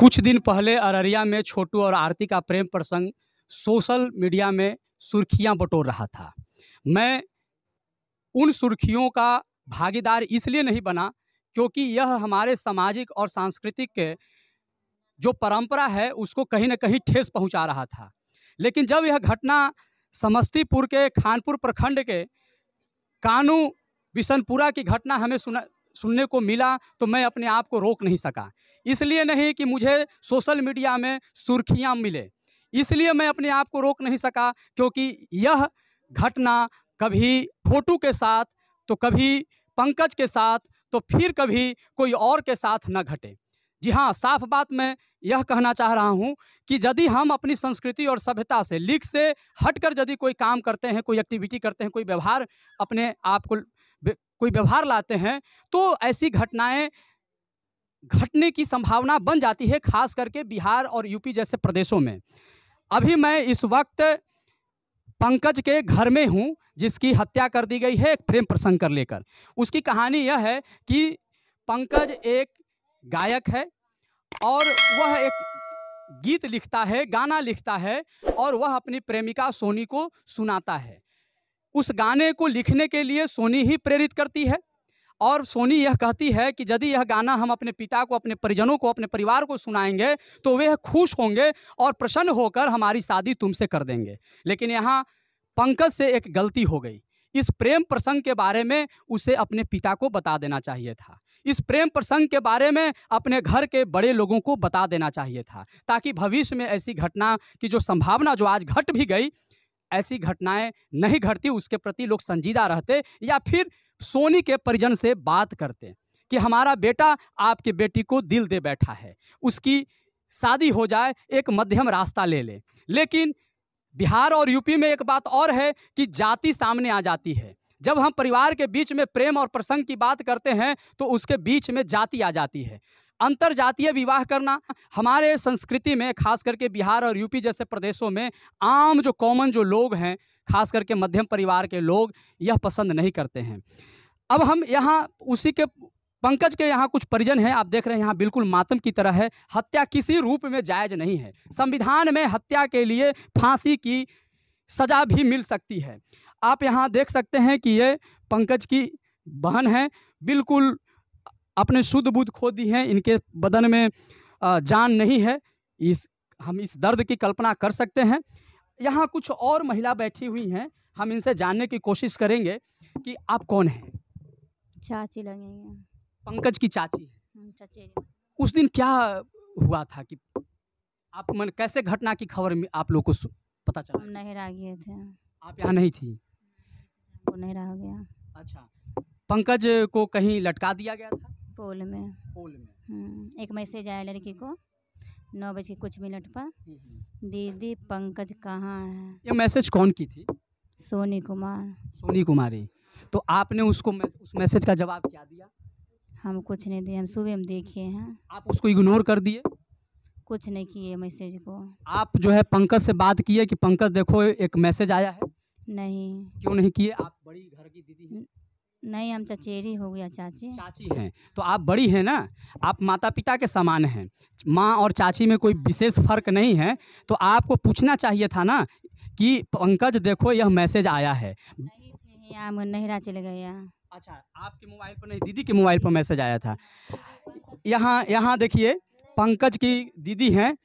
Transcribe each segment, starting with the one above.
कुछ दिन पहले अररिया में छोटू और आरती का प्रेम प्रसंग सोशल मीडिया में सुर्खियां बटोर रहा था। मैं उन सुर्खियों का भागीदार इसलिए नहीं बना क्योंकि यह हमारे सामाजिक और सांस्कृतिक के जो परंपरा है उसको कहीं ना कहीं ठेस पहुंचा रहा था। लेकिन जब यह घटना समस्तीपुर के खानपुर प्रखंड के कानू बिशनपुरा की घटना हमें सुनने को मिला तो मैं अपने आप को रोक नहीं सका। इसलिए नहीं कि मुझे सोशल मीडिया में सुर्खियां मिले, इसलिए मैं अपने आप को रोक नहीं सका क्योंकि यह घटना कभी छोटू के साथ तो कभी पंकज के साथ तो फिर कभी कोई और के साथ न घटे। जी हाँ, साफ बात मैं यह कहना चाह रहा हूँ कि यदि हम अपनी संस्कृति और सभ्यता से लीक से हटकर यदि कोई काम करते हैं, कोई एक्टिविटी करते हैं, कोई व्यवहार अपने आप को कोई व्यवहार लाते हैं तो ऐसी घटनाएं घटने की संभावना बन जाती है, खास करके बिहार और यूपी जैसे प्रदेशों में। अभी मैं इस वक्त पंकज के घर में हूं जिसकी हत्या कर दी गई है एक प्रेम प्रसंग कर लेकर। उसकी कहानी यह है कि पंकज एक गायक है और वह एक गीत लिखता है, गाना लिखता है और वह अपनी प्रेमिका सोनी को सुनाता है। उस गाने को लिखने के लिए सोनी ही प्रेरित करती है और सोनी यह कहती है कि यदि यह गाना हम अपने पिता को, अपने परिजनों को, अपने परिवार को सुनाएंगे तो वे खुश होंगे और प्रसन्न होकर हमारी शादी तुमसे कर देंगे। लेकिन यहाँ पंकज से एक गलती हो गई। इस प्रेम प्रसंग के बारे में उसे अपने पिता को बता देना चाहिए था। इस प्रेम प्रसंग के बारे में अपने घर के बड़े लोगों को बता देना चाहिए था, ताकि भविष्य में ऐसी घटना की जो संभावना जो आज घट भी गई, ऐसी घटनाएं नहीं घटती, उसके प्रति लोग संजीदा रहते या फिर सोनी के परिजन से बात करते कि हमारा बेटा आपकी बेटी को दिल दे बैठा है, उसकी शादी हो जाए, एक मध्यम रास्ता ले ले। लेकिन बिहार और यूपी में एक बात और है कि जाति सामने आ जाती है। जब हम परिवार के बीच में प्रेम और प्रसंग की बात करते हैं तो उसके बीच में जाति आ जाती है। अंतर जातीय विवाह करना हमारे संस्कृति में, खास करके बिहार और यूपी जैसे प्रदेशों में आम जो कॉमन जो लोग हैं, खास करके मध्यम परिवार के लोग यह पसंद नहीं करते हैं। अब हम यहाँ उसी के पंकज के यहाँ कुछ परिजन हैं, आप देख रहे हैं यहाँ बिल्कुल मातम की तरह है। हत्या किसी रूप में जायज नहीं है। संविधान में हत्या के लिए फांसी की सजा भी मिल सकती है। आप यहाँ देख सकते हैं कि ये पंकज की बहन है, बिल्कुल अपने शुद्ध बुद्ध खो दी हैं, इनके बदन में जान नहीं है। हम इस दर्द की कल्पना कर सकते हैं। यहाँ कुछ और महिला बैठी हुई हैं, हम इनसे जानने की कोशिश करेंगे कि आप कौन हैं। चाची लगेंगे। पंकज की चाची है। चचेरी। उस दिन क्या हुआ था कि आप मन कैसे घटना की खबर में आप लोग को पता चला? हम नहरा गए थे। आप यहाँ नहीं थी? वो नहरा हो गया। अच्छा, पंकज को कहीं लटका दिया गया था? पोल में। पोल में। एक मैसेज आया लड़की को 9 बज के कुछ मिनट पर, दीदी पंकज कहाँ है। ये मैसेज कौन की थी? सोनी कुमार। सोनी कुमारी। तो आपने उसको उस मैसेज का जवाब क्या दिया? हम कुछ नहीं दिए, हम सुबह में देखे हैं। आप उसको इग्नोर कर दिए? कुछ नहीं किए मैसेज को। आप जो है पंकज से बात किए कि पंकज देखो एक मैसेज आया है? नहीं। क्यों नहीं किए? आप बड़ी घर की दीदी हैं। नहीं, हम चचेरी हो गया। चाची हैं तो आप बड़ी हैं ना, आप माता पिता के समान हैं। माँ और चाची में कोई विशेष फर्क नहीं है। तो आपको पूछना चाहिए था ना कि पंकज देखो यह मैसेज आया है। नहीं थे यहाँ, नहरा चले गया। अच्छा, आपके मोबाइल पर नहीं, दीदी के मोबाइल पर मैसेज आया था। यहाँ देखिए पंकज की दीदी हैं।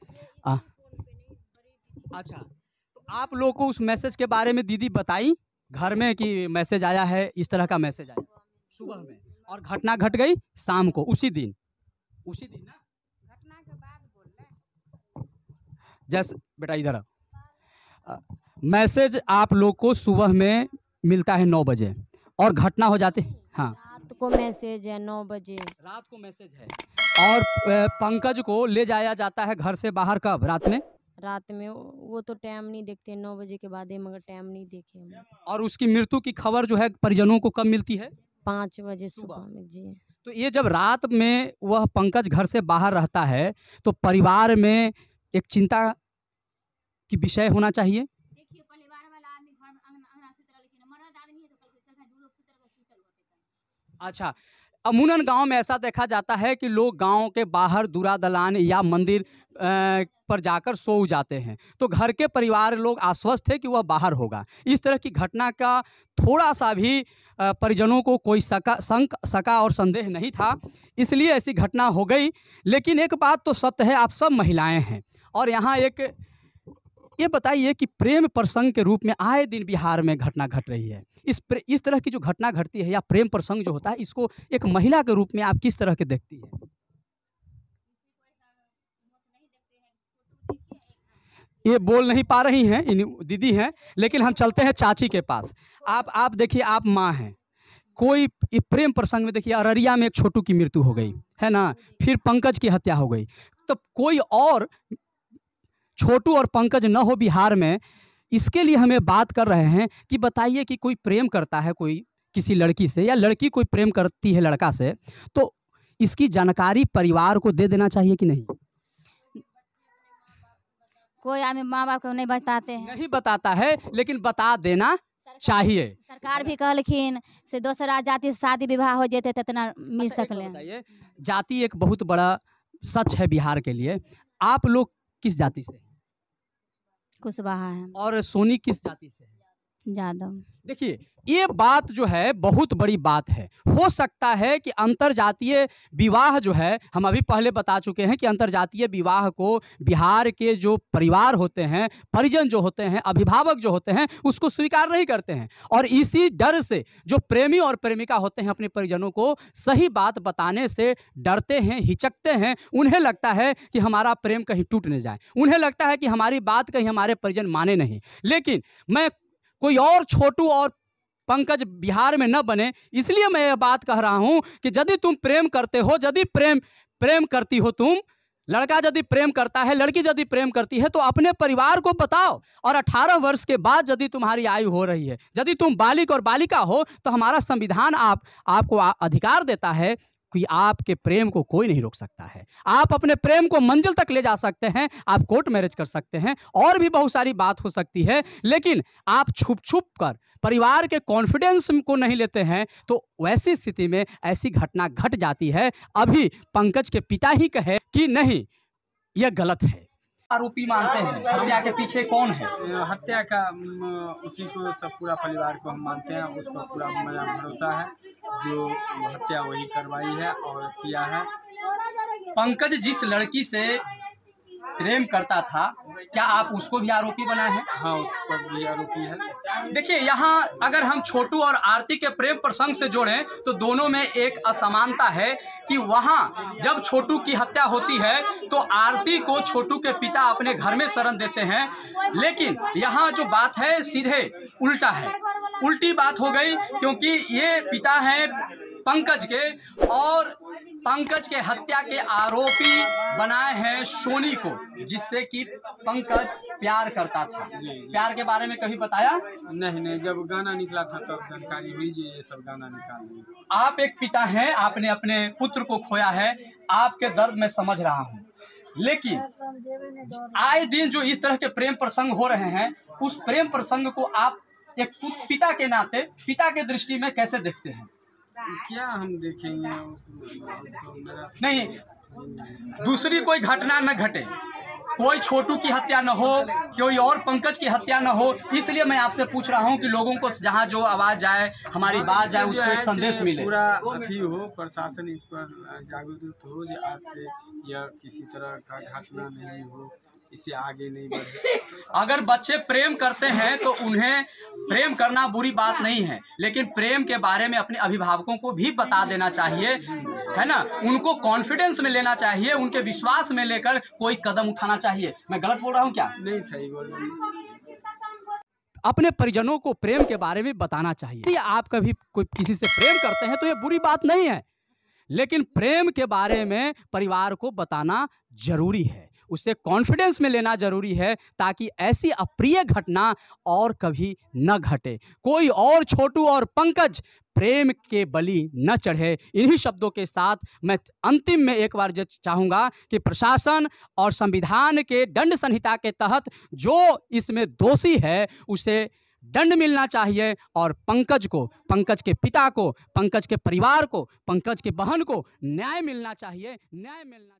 अच्छा, तो आप लोग को उस मैसेज के बारे में दीदी बताई घर में कि मैसेज आया है, इस तरह का मैसेज आया सुबह में, और घटना घट गई शाम को, उसी दिन ना घटना के बाद बोल रहे। जैसे बेटा इधर आओ। मैसेज आप लोग को सुबह में मिलता है 9 बजे और घटना हो जाती है। हाँ, रात को मैसेज है 9 बजे। रात को मैसेज है और पंकज को ले जाया जाता है घर से बाहर कब? रात में। रात में वो तो टाइम नहीं देखते, 9 बजे के बाद, मगर टाइम नहीं देखे हम। और उसकी मृत्यु की खबर जो है परिजनों को कब मिलती है? 5 बजे सुबह में जी। तो ये जब रात में वह पंकज घर से बाहर रहता है तो परिवार में एक चिंता की विषय होना चाहिए। अच्छा, अमूमन गांव में ऐसा देखा जाता है कि लोग गांव के बाहर दूरा दलान या मंदिर पर जाकर सो जाते हैं, तो घर के परिवार लोग आश्वस्त थे कि वह बाहर होगा। इस तरह की घटना का थोड़ा सा भी परिजनों को कोई शका और संदेह नहीं था, इसलिए ऐसी घटना हो गई। लेकिन एक बात तो सत्य है, आप सब महिलाएं हैं और यहाँ एक ये बताइए कि प्रेम प्रसंग के रूप में आए दिन बिहार में घटना घट रही है। इस तरह की जो घटना घटती है या प्रेम प्रसंग जो होता है, इसको एक महिला के रूप में आप किस तरह के देखती है? ये बोल नहीं पा रही हैं, दीदी हैं, लेकिन हम चलते हैं चाची के पास। आप देखिए, आप माँ हैं, कोई प्रेम प्रसंग में देखिए अररिया में एक छोटू की मृत्यु हो गई है ना, फिर पंकज की हत्या हो गई, तो कोई और छोटू और पंकज न हो बिहार में, इसके लिए हमें बात कर रहे हैं कि बताइए कि कोई प्रेम करता है कोई किसी लड़की से या लड़की कोई प्रेम करती है लड़का से, तो इसकी जानकारी परिवार को दे देना चाहिए कि नहीं? कोई आदमी माँ बाप को नहीं बताते हैं, नहीं बताता है, लेकिन बता देना चाहिए। सरकार भी कहलखिन से दूसरा जाति से शादी विवाह हो जाते तो इतना मिल सकले। बताइए, जाति एक बहुत बड़ा सच है बिहार के लिए। आप लोग किस जाति से हैं? कुशवाहा है। और सोनी किस जाति से है? जादव। देखिए, ये बात जो है बहुत बड़ी बात है। हो सकता है कि अंतरजातीय विवाह जो है, हम अभी पहले बता चुके हैं कि अंतरजातीय विवाह को बिहार के जो परिवार होते हैं, परिजन जो होते हैं, अभिभावक जो होते हैं, उसको स्वीकार नहीं करते हैं। और इसी डर से जो प्रेमी और प्रेमिका होते हैं अपने परिजनों को सही बात बताने से डरते हैं, हिचकते हैं। उन्हें लगता है कि हमारा प्रेम कहीं टूट न जाए, उन्हें लगता है कि हमारी बात कहीं हमारे परिजन माने नहीं। लेकिन मैं कोई और छोटू और पंकज बिहार में न बने, इसलिए मैं ये बात कह रहा हूं कि यदि तुम प्रेम करते हो, यदि प्रेम करती हो तुम, लड़का यदि प्रेम करता है, लड़की यदि प्रेम करती है, तो अपने परिवार को बताओ। और 18 वर्ष के बाद यदि तुम्हारी आयु हो रही है, यदि तुम बालिक और बालिका हो, तो हमारा संविधान आपको अधिकार देता है कि आपके प्रेम को कोई नहीं रोक सकता है। आप अपने प्रेम को मंजिल तक ले जा सकते हैं, आप कोर्ट मैरिज कर सकते हैं, और भी बहुत सारी बात हो सकती है। लेकिन आप छुप छुप कर परिवार के कॉन्फिडेंस को नहीं लेते हैं, तो वैसी स्थिति में ऐसी घटना घट जाती है। अभी पंकज के पिता ही कहे कि नहीं, यह गलत है। आरोपी मानते हैं, हत्या के पीछे कौन है? हत्या का उसी को सब पूरा परिवार को हम मानते हैं, उसको पूरा मेरा भरोसा है, जो हत्या वही करवाई है और किया है। पंकज जिस लड़की से प्रेम करता था, क्या आप उसको भी आरोपी बनाए हैं? हाँ, उस पर भी आरोपी है। देखिए, यहाँ अगर हम छोटू और आरती के प्रेम प्रसंग से जोड़ें तो दोनों में एक असमानता है कि वहाँ जब छोटू की हत्या होती है तो आरती को छोटू के पिता अपने घर में शरण देते हैं, लेकिन यहाँ जो बात है सीधे उल्टा है, उल्टी बात हो गई, क्योंकि ये पिता हैं पंकज के और पंकज के हत्या के आरोपी बनाए हैं सोनी को, जिससे कि पंकज प्यार करता था। प्यार के बारे में कभी बताया? नहीं, जब गाना निकला था तब जानकारी हुई जी ये सब गाना निकाल दिए। आप एक पिता हैं, आपने अपने पुत्र को खोया है, आपके दर्द मैं समझ रहा हूँ, लेकिन आए दिन जो इस तरह के प्रेम प्रसंग हो रहे हैं, उस प्रेम प्रसंग को आप एक पिता के नाते, पिता के दृष्टि में कैसे देखते हैं? क्या हम देखेंगे, नहीं, दूसरी कोई घटना न घटे, कोई छोटू की हत्या न हो, कोई और पंकज की हत्या न हो, इसलिए मैं आपसे पूछ रहा हूं कि लोगों को जहां जो आवाज जाए, हमारी बात जाए, उसको एक संदेश मिले। पूरा अथी हो, प्रशासन इस पर जागरूक हो, जो आज से यह किसी तरह का घटना नहीं हो, इससे आगे नहीं बढ़े। अगर बच्चे प्रेम करते हैं तो उन्हें प्रेम करना बुरी बात नहीं है, लेकिन प्रेम के बारे में अपने अभिभावकों को भी बता देना चाहिए, है ना, उनको कॉन्फिडेंस में लेना चाहिए, उनके विश्वास में लेकर कोई कदम उठाना चाहिए। मैं गलत बोल रहा हूँ क्या? नहीं, सही बोल रहे हैं। अपने परिजनों को प्रेम के बारे में बताना चाहिए। आप कभी कोई किसी से प्रेम करते हैं तो ये बुरी बात नहीं है, लेकिन प्रेम के बारे में परिवार को बताना जरूरी है, उसे कॉन्फिडेंस में लेना जरूरी है, ताकि ऐसी अप्रिय घटना और कभी न घटे, कोई और छोटू और पंकज प्रेम के बलि न चढ़े। इन्हीं शब्दों के साथ मैं अंतिम में एक बार चाहूँगा कि प्रशासन और संविधान के दंड संहिता के तहत जो इसमें दोषी है उसे दंड मिलना चाहिए और पंकज को, पंकज के पिता को, पंकज के परिवार को, पंकज के बहन को न्याय मिलना चाहिए, न्याय मिलना